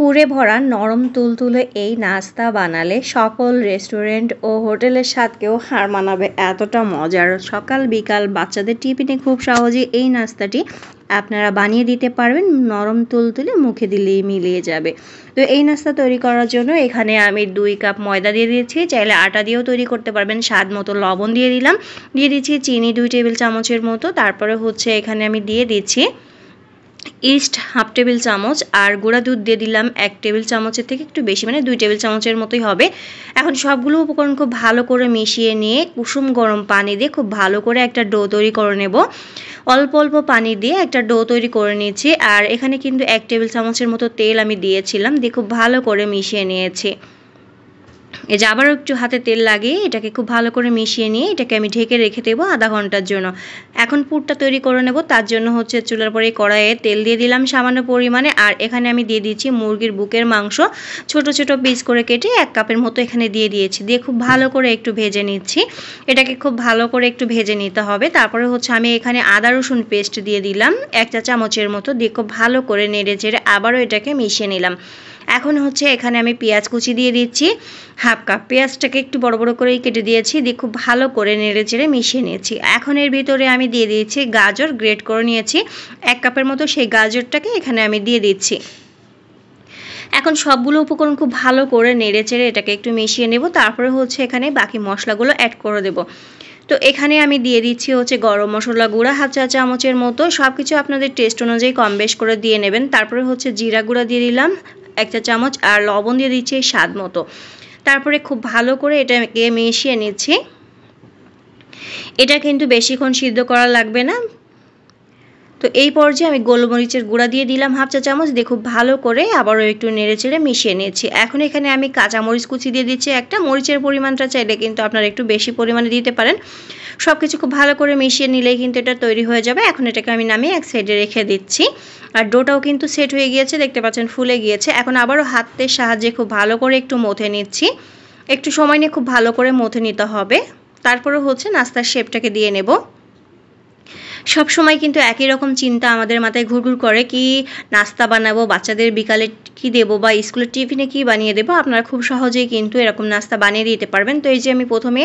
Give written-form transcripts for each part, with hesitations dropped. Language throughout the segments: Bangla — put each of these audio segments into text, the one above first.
পুরে ভরা নরম তুলতুলে এই নাস্তা বানালে সকল রেস্টুরেন্ট ও হোটেলের স্বাদকেও হার মানাবে, এতটা মজার। সকাল বিকাল বাচ্চাদের টিফিনে খুব সহজেই এই নাস্তাটি আপনারা বানিয়ে দিতে পারবেন। নরম তুলতুলে মুখে দিলেই মিলিয়ে যাবে। তো এই নাস্তা তৈরি করার জন্য এখানে আমি 2 কাপ ময়দা দিয়ে দিয়েছি, চাইলে আটা দিয়েও তৈরি করতে পারবেন। স্বাদ মতো লবণ দিয়ে দিলাম, দিয়ে দিচ্ছি চিনি 2 টেবিল চামচের মতো। তারপরে এখানে আমি দিয়ে দিচ্ছি ইস্ট হাফ টেবিল চামচ, আর গুঁড়া দুধ দিয়ে দিলাম 1 টেবিল চামচের থেকে একটু বেশি, মানে 2 টেবিল চামচের মতোই হবে। এখন সবগুলো উপকরণ খুব ভালো করে মিশিয়ে নিয়ে কুসুম গরম পানি দিয়ে খুব ভালো করে একটা ডো তৈরি করে নেব। অল্প অল্প পানি দিয়ে একটা ডো তৈরি করে নিয়েছি। আর এখানে কিন্তু 1 টেবিল চামচের মতো তেল আমি দিয়েছিলাম, দিয়ে খুব ভালো করে মিশিয়ে নিয়েছি। এই যে আবারও একটু হাতে তেল লাগিয়ে এটাকে খুব ভালো করে মিশিয়ে নিয়ে এটাকে আমি ঢেকে রেখে দেবো আধা ঘন্টার জন্য। এখন পুরটা তৈরি করে নেব। তার জন্য চুলার পরে কড়াইয়ে তেল দিয়ে দিলাম সামান্য পরিমাণে, আর এখানে আমি দিয়ে দিচ্ছি মুরগির বুকের মাংস ছোট ছোট পিস করে কেটে 1 কাপের মতো এখানে দিয়ে দিয়েছি। দিয়ে খুব ভালো করে একটু ভেজে নিচ্ছি। এটাকে খুব ভালো করে একটু ভেজে নিতে হবে। তারপরে আমি এখানে আদা রসুন পেস্ট দিয়ে দিলাম 1 চা চামচের মতো, দিয়ে খুব ভালো করে নেড়ে চেড়ে আবারও এটাকে মিশিয়ে নিলাম। এখন এখানে আমি পেঁয়াজ কুচি দিয়ে দিচ্ছি হাফ কাপ। পেঁয়াজটাকে একটু বড় বড় করেই কেটে দিয়েছি, দিয়ে খুব ভালো করে নেড়ে চেড়ে মিশিয়ে নিয়েছি। এখন এর ভিতরে আমি দিয়ে দিয়েছি গাজর গ্রেট করে নিয়েছি 1 কাপের মতো, সেই গাজরটাকে এখানে আমি দিয়ে দিচ্ছি। এখন সবগুলো উপকরণ খুব ভালো করে নেড়ে চেড়ে এটাকে একটু মিশিয়ে নেব। তারপরে এখানে বাকি মশলাগুলো অ্যাড করে দেব। তো এখানে আমি দিয়ে দিচ্ছি গরম মশলা গুঁড়া হাফ চা চামচের মতো। সব কিছু আপনাদের টেস্ট অনুযায়ী কম বেশ করে দিয়ে নেবেন। তারপরে জিরা গুঁড়া দিয়ে দিলাম 1 চা চামচ, আর লবণ দিয়ে দিচ্ছি স্বাদ মতো। তারপরে খুব ভালো করে এটাকে মিশিয়ে নিচ্ছি। এটা কিন্তু বেশিক্ষণ সিদ্ধ করা লাগবে না। তো এই পর্যায়ে আমি গোলমরিচের গুঁড়া দিয়ে দিলাম হাফ চা চামচ, দিয়ে খুব ভালো করে আবারও একটু নেড়ে চেড়ে মিশিয়ে নিয়েছি। এখন এখানে আমি কাঁচামরিচ কুচি দিয়ে দিচ্ছি একটা। মরিচের পরিমাণটা চাইলে কিন্তু আপনারা একটু বেশি পরিমাণে দিতে পারেন। সব কিছু খুব ভালো করে মিশিয়ে নিলেই কিন্তু এটা তৈরি হয়ে যাবে। এখন এটাকে আমি নামিয়ে এক সাইডে রেখে দিচ্ছি। আর ডোটাও কিন্তু সেট হয়ে গিয়েছে, দেখতে পাচ্ছেন ফুলে গিয়েছে। এখন আবারও হাতের সাহায্যে খুব ভালো করে একটু মথে নিচ্ছি। একটু সময় নিয়ে খুব ভালো করে মথে নিতে হবে। তারপরে নাস্তার শেপটাকে দিয়ে নেব। সব সময় কিন্তু একই রকম চিন্তা আমাদের মাথায় ঘুরঘুর করে, কি নাস্তা বানাবো, বাচ্চাদের বিকালে কি দেবো বা স্কুলের টিফিনে কি বানিয়ে দেবো। আপনারা খুব সহজেই কিন্তু এরকম নাস্তা বানিয়ে দিতে পারবেন। তো এই যে আমি প্রথমে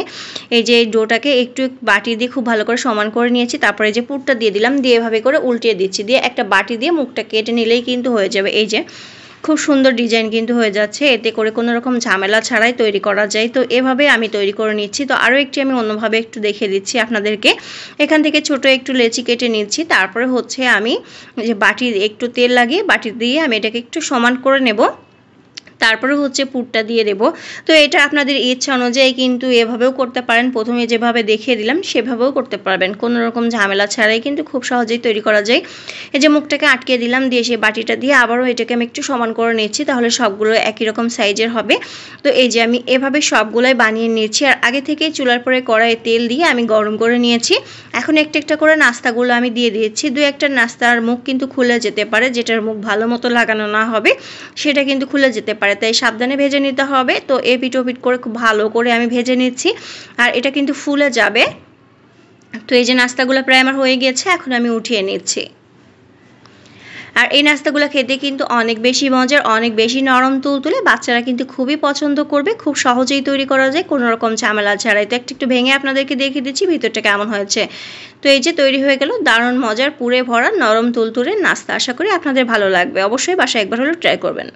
এই যে ডোটাকে একটু বাটি দিয়ে খুব ভালো করে সমান করে নিয়েছি। তারপরে যে পুরটা দিয়ে দিলাম, দিয়ে এভাবে করে উল্টিয়ে দিচ্ছি, দিয়ে একটা বাটি দিয়ে মুখটা কেটে নিলেই কিন্তু হয়ে যাবে। এই যে খুব সুন্দর ডিজাইন কিন্তু হয়ে যাচ্ছে, এতে করে কোনো রকম ঝামেলা ছাড়াই তৈরি করা যায়। তো এভাবে আমি তৈরি করে নিচ্ছি। তো আরও একটি আমি অন্যভাবে একটু দেখিয়ে দিচ্ছি আপনাদেরকে। এখান থেকে ছোট একটু লেচি কেটে নিচ্ছি। তারপরে আমি যে বাটি একটু তেল লাগিয়ে বাটি দিয়ে আমি এটাকে একটু সমান করে নেব। তারপরে পুরটা দিয়ে দেব। তো এটা আপনাদের ইচ্ছা অনুযায়ী কিন্তু এভাবেও করতে পারেন, প্রথমে যেভাবে দেখিয়ে দিলাম সেভাবেও করতে পারবেন। কোনো রকম ঝামেলা ছাড়াই কিন্তু খুব সহজেই তৈরি করা যায়। এই যে মুখটাকে আটকে দিলাম, দিয়ে সেই বাটিটা দিয়ে আবারও এটাকে আমি একটু সমান করে নিচ্ছি, তাহলে সবগুলো একই রকম সাইজের হবে। তো এই যে আমি এভাবে সবগুলোই বানিয়ে নিয়েছি। আর আগে থেকেই চুলার পরে কড়াইয়ে তেল দিয়ে আমি গরম করে নিয়েছি। এখন একটা একটা করে নাস্তাগুলো আমি দিয়ে দিয়েছি। 2-1টা নাস্তার মুখ কিন্তু খুলে যেতে পারে, যেটার মুখ ভালো মতো লাগানো না হবে সেটা কিন্তু খুলে যেতে পারে, তাই সাবধানে ভেজে নিতে হবে। তো এপিট ওপিট করে খুব ভালো করে আমি ভেজে নিচ্ছি, আর এটা কিন্তু ফুলে যাবে। তো এই যে নাস্তাগুলো প্রায় আমার হয়ে গেছে, এখন আমি উঠিয়ে নিচ্ছি। আর এই নাস্তাগুলো খেতে কিন্তু অনেক বেশি মজার, অনেক বেশি নরম তুলতুলে, বাচ্চারা কিন্তু খুবই পছন্দ করবে। খুব সহজেই তৈরি করা যায় কোনো রকম ঝামেলা ছাড়াই। তো একটু ভেঙে আপনাদেরকে দেখিয়ে দিচ্ছি ভিতরটা কেমন হয়েছে। তো এই যে তৈরি হয়ে গেল দারুণ মজার পুরে ভরা নরম তুলতুলে নাস্তা। আশা করি আপনাদের ভালো লাগবে। অবশ্যই বাসায় একবার হলেও ট্রাই করবেন।